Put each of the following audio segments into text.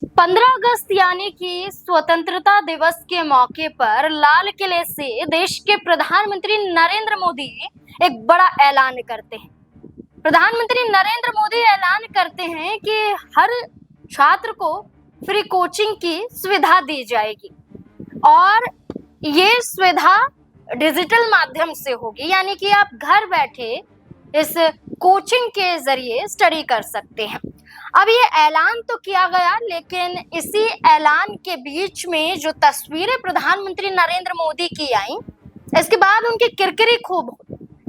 15 अगस्त यानी कि स्वतंत्रता दिवस के मौके पर लाल किले से देश के प्रधानमंत्री नरेंद्र मोदी एक बड़ा ऐलान करते हैं। प्रधानमंत्री नरेंद्र मोदी ऐलान करते हैं कि हर छात्र को फ्री कोचिंग की सुविधा दी जाएगी और ये सुविधा डिजिटल माध्यम से होगी, यानी कि आप घर बैठे इस कोचिंग के जरिए स्टडी कर सकते हैं। अब ये ऐलान तो किया गया, लेकिन इसी ऐलान के बीच में जो तस्वीरें प्रधानमंत्री नरेंद्र मोदी की आई, इसके बाद उनकी किरकिरी खूब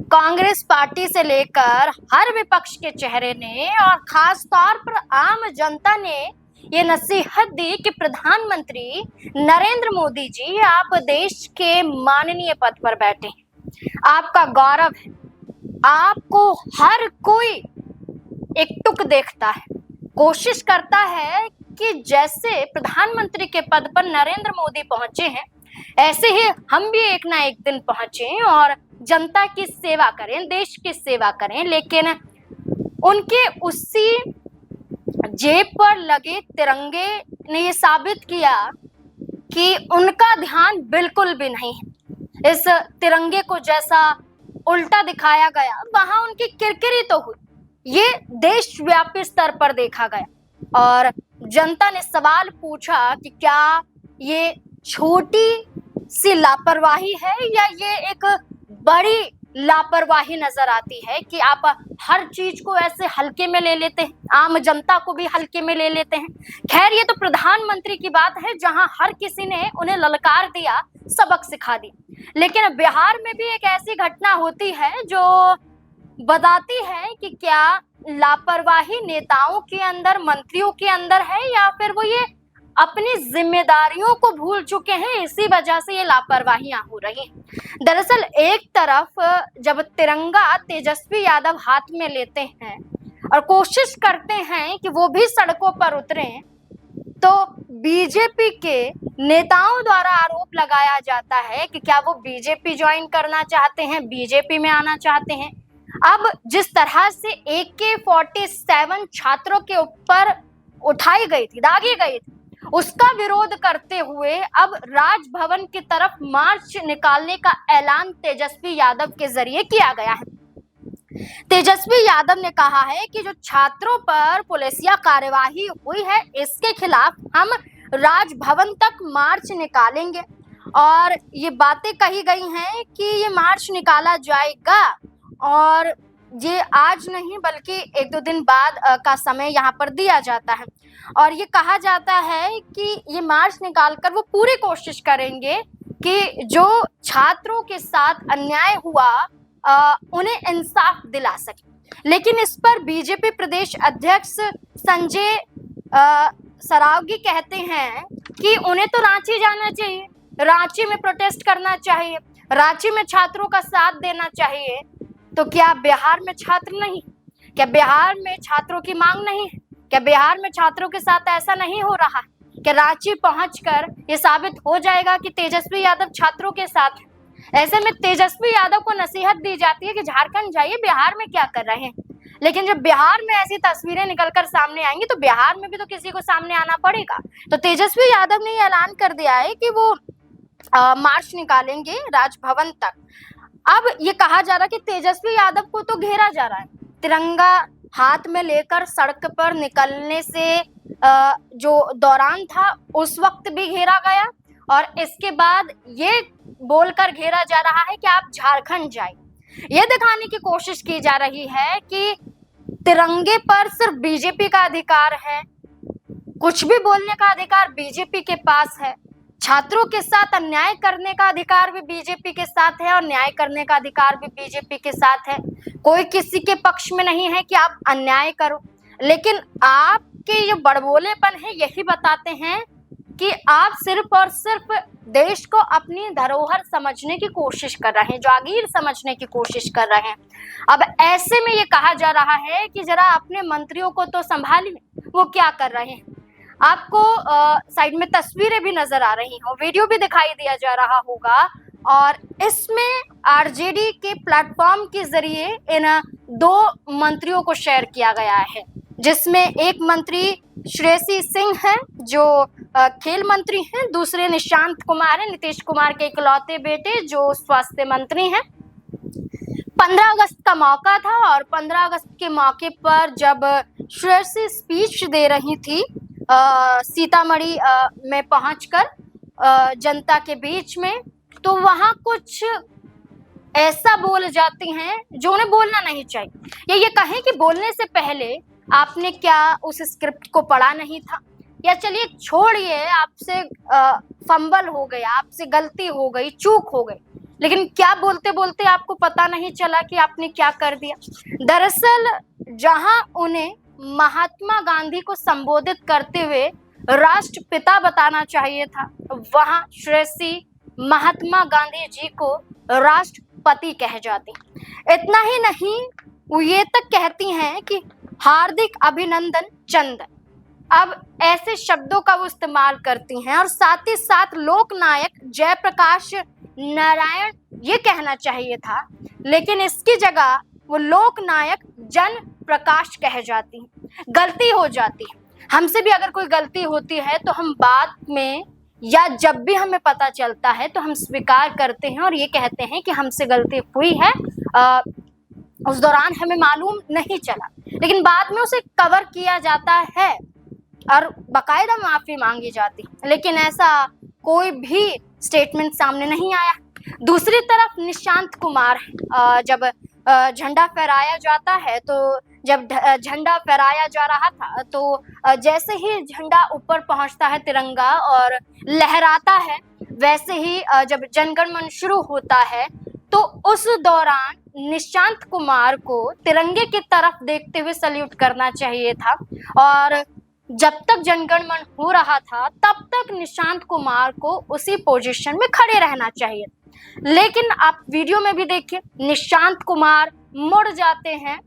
कांग्रेस पार्टी से लेकर हर विपक्ष के चेहरे ने और खास तौर पर आम जनता ने ये नसीहत दी कि प्रधानमंत्री नरेंद्र मोदी जी, आप देश के माननीय पद पर बैठे हैं, आपका गौरव है, आपको हर कोई एकटुक देखता है, कोशिश करता है कि जैसे प्रधानमंत्री के पद पर नरेंद्र मोदी पहुंचे हैं, ऐसे ही हम भी एक ना एक दिन पहुंचे और जनता की सेवा करें, देश की सेवा करें। लेकिन उनके उसी जेब पर लगे तिरंगे ने ये साबित किया कि उनका ध्यान बिल्कुल भी नहीं है। इस तिरंगे को जैसा उल्टा दिखाया गया, वहां उनकी किरकिरी तो हुई, ये देशव्यापी स्तर पर देखा गया और जनता ने सवाल पूछा कि क्या ये छोटी सी लापरवाही है या ये एक बड़ी लापरवाही नजर आती है कि आप हर चीज को ऐसे हल्के में ले लेते हैं, आम जनता को भी हल्के में ले लेते हैं। खैर, ये तो प्रधानमंत्री की बात है जहां हर किसी ने उन्हें ललकार दिया, सबक सिखा दिया। लेकिन बिहार में भी एक ऐसी घटना होती है जो बताती है कि क्या लापरवाही नेताओं के अंदर, मंत्रियों के अंदर है, या फिर वो ये अपनी जिम्मेदारियों को भूल चुके हैं, इसी वजह से ये लापरवाहियां हो रही हैं। दरअसल एक तरफ जब तिरंगा तेजस्वी यादव हाथ में लेते हैं और कोशिश करते हैं कि वो भी सड़कों पर उतरें, तो बीजेपी के नेताओं द्वारा आरोप लगाया जाता है कि क्या वो बीजेपी ज्वाइन करना चाहते हैं, बीजेपी में आना चाहते हैं। अब जिस तरह से AK-47 छात्रों के ऊपर उठाई गई थी, दागी गई थी, उसका विरोध करते हुए अब राजभवन की तरफ मार्च निकालने का ऐलान तेजस्वी यादव के जरिए किया गया है। तेजस्वी यादव ने कहा है कि जो छात्रों पर पुलिसिया कार्यवाही हुई है, इसके खिलाफ हम राजभवन तक मार्च निकालेंगे और ये बातें कही गई हैं कि ये मार्च निकाला जाएगा और ये आज नहीं बल्कि एक दो दिन बाद का समय यहाँ पर दिया जाता है और ये कहा जाता है कि ये मार्च निकालकर वो पूरी कोशिश करेंगे कि जो छात्रों के साथ अन्याय हुआ उन्हें इंसाफ दिला सके। लेकिन इस पर बीजेपी प्रदेश अध्यक्ष संजय सरावगी कहते हैं कि उन्हें तो रांची जाना चाहिए, रांची में प्रोटेस्ट करना चाहिए, रांची में छात्रों का साथ देना चाहिए। तो क्या बिहार में छात्र नहीं? क्या बिहार में छात्रों की मांग नहीं है? क्या बिहार में छात्रों के साथ ऐसा नहीं हो रहा? क्या रांची पहुंचकर ये साबित हो जाएगा कि तेजस्वी यादव छात्रों के साथ है? ऐसे में तेजस्वी यादव को नसीहत दी जाती है कि झारखंड जाइए, बिहार में क्या कर रहे हैं। लेकिन जब बिहार में ऐसी तस्वीरें निकलकर सामने आएंगी तो बिहार में भी तो किसी को सामने आना पड़ेगा। तो तेजस्वी यादव ने ऐलान कर दिया है कि वो मार्च निकालेंगे राजभवन तक। अब ये कहा जा रहा है कि तेजस्वी यादव को तो घेरा जा रहा है, तिरंगा हाथ में लेकर सड़क पर निकलने से जो दौरान था उस वक्त भी घेरा गया और इसके बाद ये बोलकर घेरा जा रहा है कि आप झारखंड जाइए। ये दिखाने की कोशिश की जा रही है कि तिरंगे पर सिर्फ बीजेपी का अधिकार है, कुछ भी बोलने का अधिकार बीजेपी के पास है, छात्रों के साथ अन्याय करने का अधिकार भी बीजेपी के साथ है और न्याय करने का अधिकार भी बीजेपी के साथ है। कोई किसी के पक्ष में नहीं है कि आप अन्याय करो, लेकिन आपके जो बड़बोलेपन है यही बताते हैं कि आप सिर्फ और सिर्फ देश को अपनी धरोहर समझने की कोशिश कर रहे हैं, जागीर समझने की कोशिश कर रहे हैं। अब ऐसे में ये कहा जा रहा है कि जरा अपने मंत्रियों को तो संभालिए, वो क्या कर रहे हैं। आपको साइड में तस्वीरें भी नजर आ रही हो, वीडियो भी दिखाई दिया जा रहा होगा और इसमें आरजेडी के प्लेटफॉर्म के जरिए इन दो मंत्रियों को शेयर किया गया है, जिसमें एक मंत्री श्रेयसी सिंह हैं जो खेल मंत्री हैं, दूसरे निशांत कुमार हैं, नीतीश कुमार के इकलौते बेटे जो स्वास्थ्य मंत्री हैं। 15 अगस्त का मौका था और 15 अगस्त के मौके पर जब श्रेयसी स्पीच दे रही थी सीतामढ़ी में पहुंचकर जनता के बीच में, तो वहां कुछ ऐसा बोल जाती हैं जो उन्हें बोलना नहीं चाहिए, या ये कहें कि बोलने से पहले आपने क्या उस स्क्रिप्ट को पढ़ा नहीं था, या चलिए छोड़िए आपसे फंबल हो गया, आपसे गलती हो गई, चूक हो गई, लेकिन क्या बोलते बोलते आपको पता नहीं चला कि आपने क्या कर दिया। दरअसल जहां उन्हें महात्मा गांधी को संबोधित करते हुए राष्ट्रपिता बताना चाहिए था, वहां श्रेयसी महात्मा गांधी जी को राष्ट्रपति कह जाती। इतना ही नहीं, वो ये तक कहती हैं कि हार्दिक अभिनंदन चंदन। अब ऐसे शब्दों का वो इस्तेमाल करती हैं और साथ ही साथ लोकनायक जयप्रकाश नारायण ये कहना चाहिए था, लेकिन इसकी जगह वो लोकनायक जन प्रकाश कह जाती हैं। गलती हो जाती है, हमसे भी अगर कोई गलती होती है तो हम बाद में या जब भी हमें पता चलता है तो हम स्वीकार करते हैं और ये कहते हैं कि हमसे गलती हुई है, उस दौरान हमें मालूम नहीं चला, लेकिन बाद में उसे कवर किया जाता है और बाकायदा माफी मांगी जाती, लेकिन ऐसा कोई भी स्टेटमेंट सामने नहीं आया। दूसरी तरफ निशांत कुमार, जब झंडा फहराया जाता है, तो जब झंडा फहराया जा रहा था तो जैसे ही झंडा ऊपर पहुंचता है तिरंगा और लहराता है, वैसे ही जब जनगण मन शुरू होता है तो उस दौरान निशांत कुमार को तिरंगे की तरफ देखते हुए सल्यूट करना चाहिए था, और जब तक जनगण मन हो रहा था तब तक निशांत कुमार को उसी पोजीशन में खड़े रहना चाहिए। लेकिन आप वीडियो में भी देखिए, निशांत कुमार मुड़ जाते हैं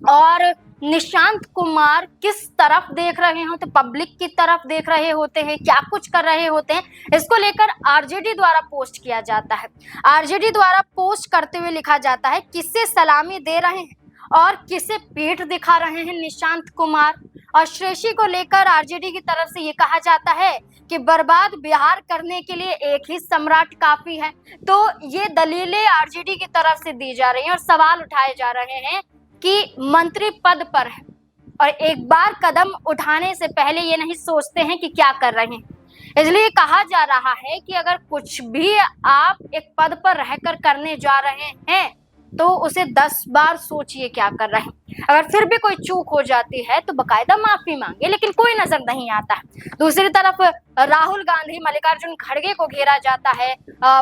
और निशांत कुमार किस तरफ देख रहे हो, तो पब्लिक की तरफ देख रहे होते हैं, क्या कुछ कर रहे होते हैं, इसको लेकर आरजेडी द्वारा पोस्ट किया जाता है। आरजेडी द्वारा पोस्ट करते हुए लिखा जाता है, किसे सलामी दे रहे हैं और किसे पीठ दिखा रहे हैं निशांत कुमार। और श्रेयसी को लेकर आरजेडी की तरफ से ये कहा जाता है कि बर्बाद बिहार करने के लिए एक ही सम्राट काफी है। तो ये दलीलें आरजेडी की तरफ से दी जा रही हैं और सवाल उठाए जा रहे हैं कि मंत्री पद पर है और एक बार कदम उठाने से पहले ये नहीं सोचते हैं कि क्या कर रहे हैं। इसलिए कहा जा रहा है कि अगर कुछ भी आप एक पद पर रहकर करने जा रहे हैं तो उसे 10 बार सोचिए क्या कर रहे हैं। अगर फिर भी कोई चूक हो जाती है तो बकायदा माफी मांगे, लेकिन कोई नजर नहीं आता है। दूसरी तरफ राहुल गांधी, मल्लिकार्जुन खड़गे को घेरा जाता है,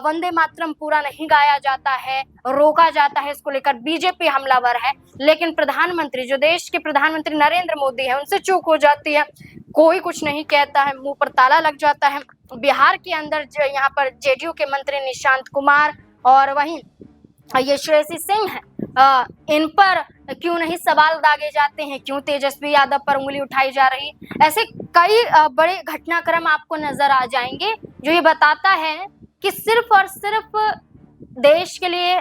वंदे मातरम पूरा नहीं गाया जाता है, रोका जाता है, इसको लेकर बीजेपी हमलावर है। लेकिन प्रधानमंत्री, जो देश के प्रधानमंत्री नरेंद्र मोदी है, उनसे चूक हो जाती है, कोई कुछ नहीं कहता है, मुंह पर ताला लग जाता है। बिहार के अंदर यहाँ पर जेडीयू के मंत्री निशांत कुमार और वहीं ये श्रेयसी सिंह है, इन पर क्यों नहीं सवाल दागे जाते हैं, क्यों तेजस्वी यादव पर उंगली उठाई जा रही है। ऐसे कई बड़े घटनाक्रम आपको नजर आ जाएंगे जो ये बताता है कि सिर्फ और सिर्फ देश के लिए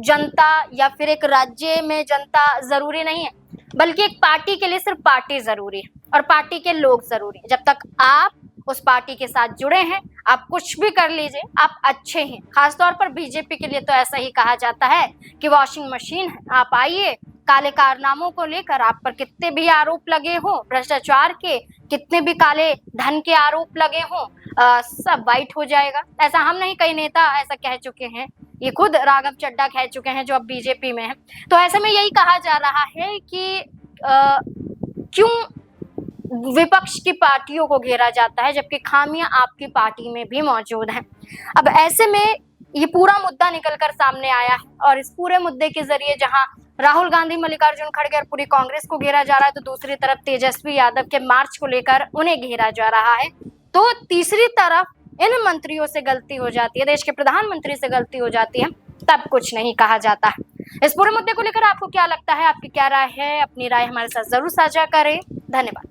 जनता या फिर एक राज्य में जनता जरूरी नहीं है, बल्कि एक पार्टी के लिए सिर्फ पार्टी जरूरी है और पार्टी के लोग जरूरी है। जब तक आप उस पार्टी के साथ जुड़े हैं, आप कुछ भी कर लीजिए, आप अच्छे हैं। खासतौर पर बीजेपी के लिए तो ऐसा ही कहा जाता है कि वॉशिंग मशीन है। आप आइए, काले कारनामों को लेकर आप पर कितने भी आरोप लगे हों, भ्रष्टाचार के कितने भी काले धन के आरोप लगे हों, सब वाइट हो जाएगा। ऐसा हम नहीं, कई नेता ऐसा कह चुके हैं, ये खुद राघव चड्ढा कह चुके हैं जो अब बीजेपी में है। तो ऐसे में यही कहा जा रहा है कि क्यों विपक्ष की पार्टियों को घेरा जाता है जबकि खामियां आपकी पार्टी में भी मौजूद हैं। अब ऐसे में ये पूरा मुद्दा निकलकर सामने आया है और इस पूरे मुद्दे के जरिए जहां राहुल गांधी, मल्लिकार्जुन खड़गे और पूरी कांग्रेस को घेरा जा रहा है, तो दूसरी तरफ तेजस्वी यादव के मार्च को लेकर उन्हें घेरा जा रहा है। तो तीसरी तरफ इन मंत्रियों से गलती हो जाती है, देश के प्रधानमंत्री से गलती हो जाती है, तब कुछ नहीं कहा जाता है। इस पूरे मुद्दे को लेकर आपको क्या लगता है, आपकी क्या राय है? अपनी राय हमारे साथ जरूर साझा करें। धन्यवाद।